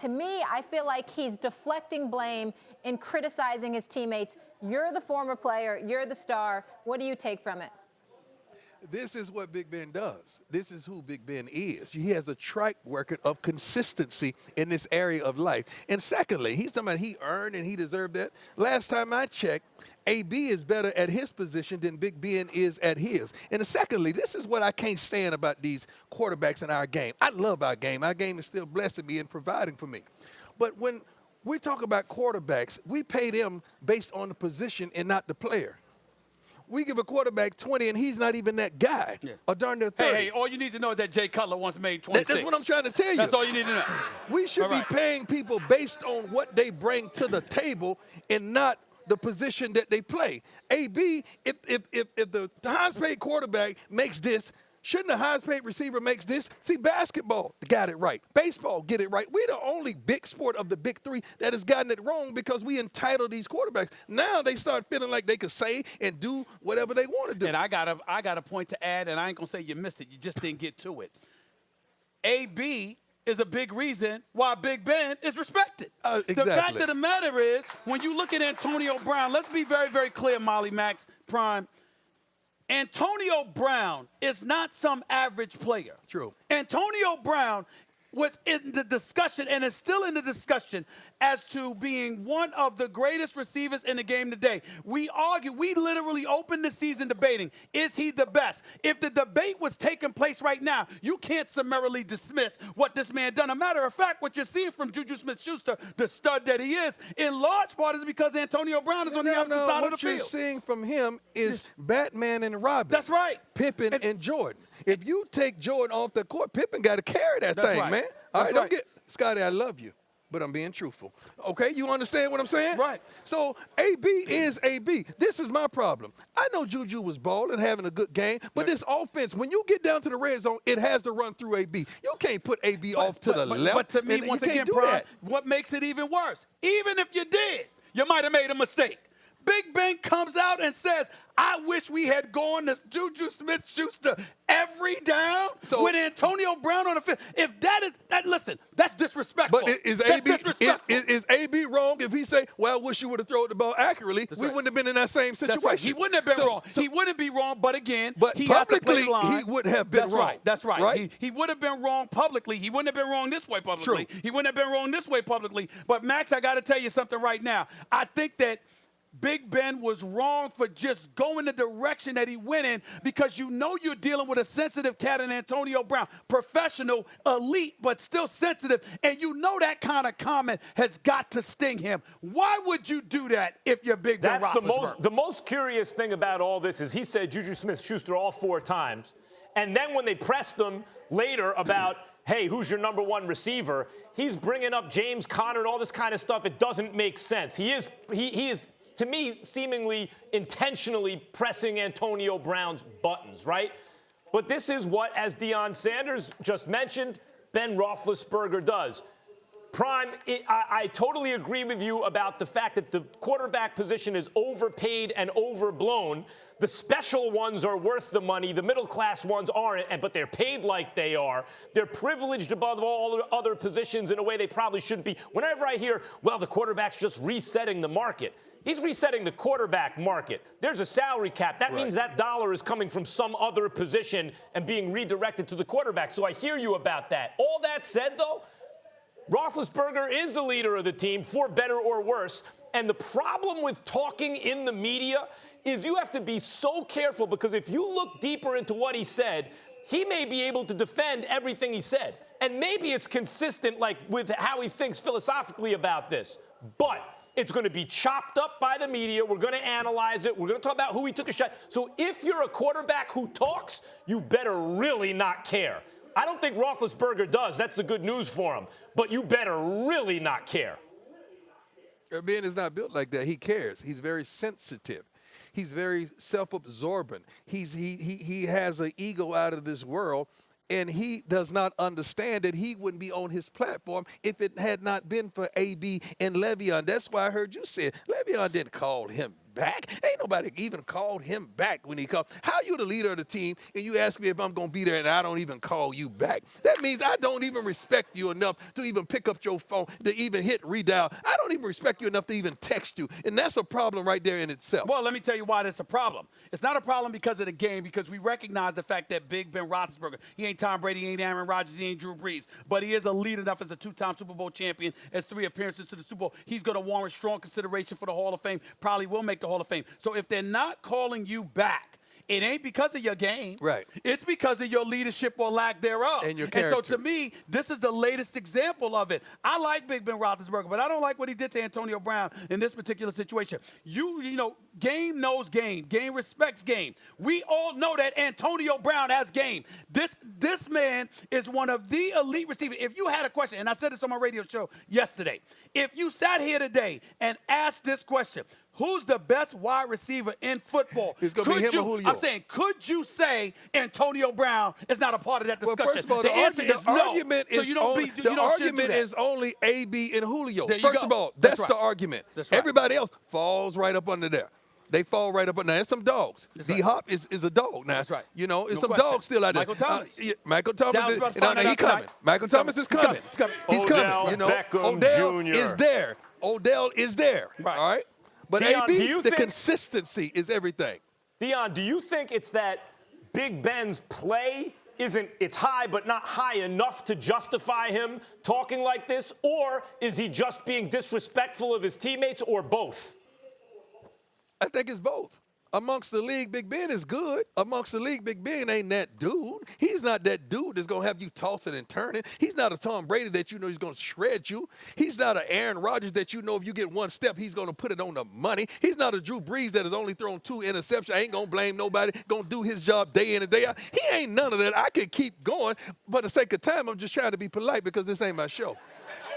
To me, I feel like he's deflecting blame and criticizing his teammates. You're the former player. You're the star. What do you take from it? This is what Big Ben does. This is who Big Ben is. He has a track record of consistency in this area of life. And secondly, he's talking about he earned and he deserved that. Last time I checked, AB is better at his position than Big Ben is at his. And secondly, this is what I can't stand about these quarterbacks in our game. I love our game. Our game is still blessing me and providing for me. But when we talk about quarterbacks, we pay them based on the position and not the player. We give a quarterback 20, and he's not even that guy. Yeah. Or darn near 30. Hey, all you need to know is that Jay Cutler once made 26. That's what I'm trying to tell you. That's all you need to know. We should be paying people based on what they bring to the table and not the position that they play. AB, if the highest paid quarterback makes this, shouldn't the highest paid receiver makes this? See, basketball got it right. Baseball get it right. We're the only big sport of the big three that has gotten it wrong because we entitle these quarterbacks. Now they start feeling like they can say and do whatever they want to do. And I got a point to add, and I ain't going to say you missed it. You just didn't get to it. AB is a big reason why Big Ben is respected. Exactly. The fact of the matter is, when you look at Antonio Brown, let's be very, very clear, Molly, Max, Prime. Antonio Brown is not some average player. True. Antonio Brown was in the discussion and is still in the discussion as to being one of the greatest receivers in the game today. We literally opened the season debating, is he the best? If the debate was taking place right now, you can't summarily dismiss what this man done. A matter of fact, what you're seeing from Juju Smith-Schuster, the stud that he is, in large part is because Antonio Brown is on the opposite side of the field. What you're seeing from him is Batman and Robin. That's right. Pippen and Jordan. If you take Jordan off the court, Pippen got to carry that thing, man. All right, don't get Scotty, I love you, but I'm being truthful. Okay, you understand what I'm saying? Right. So AB is AB. This is my problem. I know Juju was balling, having a good game, but this offense, when you get down to the red zone, it has to run through AB. You can't put AB off to the left. But to me, once again, Brian, what makes it even worse? Even if you did, you might have made a mistake. Big Ben comes out and says, I wish we had gone to Juju Smith-Schuster every down with Antonio Brown on the field. If listen, that's disrespectful. But is AB wrong if he say, well, I wish you would have thrown the ball accurately? We wouldn't have been in that same situation. Right. He wouldn't have been wrong. He wouldn't be wrong, but again, he publicly, he would have been wrong. That's right. He would have been wrong publicly. He wouldn't have been wrong this way publicly. True. He wouldn't have been wrong this way publicly. But, Max, I got to tell you something right now. I think that Big Ben was wrong for just going the direction that he went in because you know you're dealing with a sensitive cat in Antonio Brown, professional, elite, but still sensitive, and you know that kind of comment has got to sting him. Why would you do that if you're Big Ben Roethlisberger? That's the most curious thing about all this is he said Juju Smith-Schuster all 4 times, and then when they pressed him later about, hey, who's your number 1 receiver, he's bringing up James Conner and all this kind of stuff. It doesn't make sense. He is, to me, seemingly intentionally pressing Antonio Brown's buttons, right? But this is what, as Deion Sanders just mentioned, Ben Roethlisberger does. Prime, I totally agree with you about the fact that the quarterback position is overpaid and overblown. The special ones are worth the money. The middle-class ones aren't, but they're paid like they are. They're privileged above all other positions in a way they probably shouldn't be. Whenever I hear, well, the quarterback's just resetting the market, he's resetting the quarterback market. There's a salary cap. That means that dollar is coming from some other position and being redirected to the quarterback. So I hear you about that. All that said, though, Roethlisberger is the leader of the team, for better or worse. And the problem with talking in the media is you have to be so careful because if you look deeper into what he said, he may be able to defend everything he said. And maybe it's consistent like with how he thinks philosophically about this. But it's going to be chopped up by the media. We're going to analyze it. We're going to talk about who he took a shot. So if you're a quarterback who talks, you better really not care. I don't think Roethlisberger does. That's the good news for him. But you better really not care. Ben is not built like that. He cares. He's very sensitive. He's very self-absorbent. He has an ego out of this world, and he does not understand that he wouldn't be on his platform if it had not been for AB and Le'Veon. That's why I heard you say it. Le'Veon didn't call him back? Ain't nobody even called him back when he called. How you the leader of the team and you ask me if I'm going to be there and I don't even call you back? That means I don't even respect you enough to even pick up your phone, to even hit redial. I don't even respect you enough to even text you. And that's a problem right there in itself. Well, let me tell you why that's a problem. It's not a problem because of the game, because we recognize the fact that big Ben Roethlisberger, he ain't Tom Brady, he ain't Aaron Rodgers, he ain't Drew Brees, but he is elite enough as a 2-time Super Bowl champion, as 3 appearances to the Super Bowl. He's going to warrant strong consideration for the Hall of Fame, probably will make the Hall of Fame. So if they're not calling you back, it ain't because of your game. Right. It's because of your leadership or lack thereof. And your And character. so to me, this is the latest example of it. I like Big Ben Roethlisberger, but I don't like what he did to Antonio Brown in this particular situation. You know, game knows game. Game respects game. We all know that Antonio Brown has game. This man is one of the elite receivers. If you had a question, and I said this on my radio show yesterday, if you sat here today and asked this question, who's the best wide receiver in football? It's going to be him or Julio. I'm saying, could you say Antonio Brown is not a part of that discussion? Well, first of all, the answer is no. argument So is you don't only, be, you the don't shouldn't do argument that. is only AB and Julio. There you First go. of all, That's that's the right. argument. That's right. Everybody else falls right up under there. They fall right up under there. There's some dogs. D-Hop is a dog now. That's right. You know, it's No some question. dogs still out there. Michael Thomas. Yeah, Michael Thomas Dallas is about to find he's out coming. tonight. Michael Thomas is coming. He's coming. He's Odell coming. You know, Beckham Odell Jr. is there. Odell is there. Right. All right. But Deion, do AB, you the think- consistency is everything. Deion, do you think it's that Big Ben's play it's high but not high enough to justify him talking like this? Or is he just being disrespectful of his teammates, or both? I think it's both. Amongst the league, Big Ben is good. Amongst the league, Big Ben ain't that dude. He's not that dude that's going to have you tossing and turning. He's not a Tom Brady that you know he's going to shred you. He's not an Aaron Rodgers that you know if you get one step, he's going to put it on the money. He's not a Drew Brees that has only thrown 2 interceptions. I ain't going to blame nobody. Going to do his job day in and day out. He ain't none of that. I could keep going. But for the sake of time, I'm just trying to be polite because this ain't my show.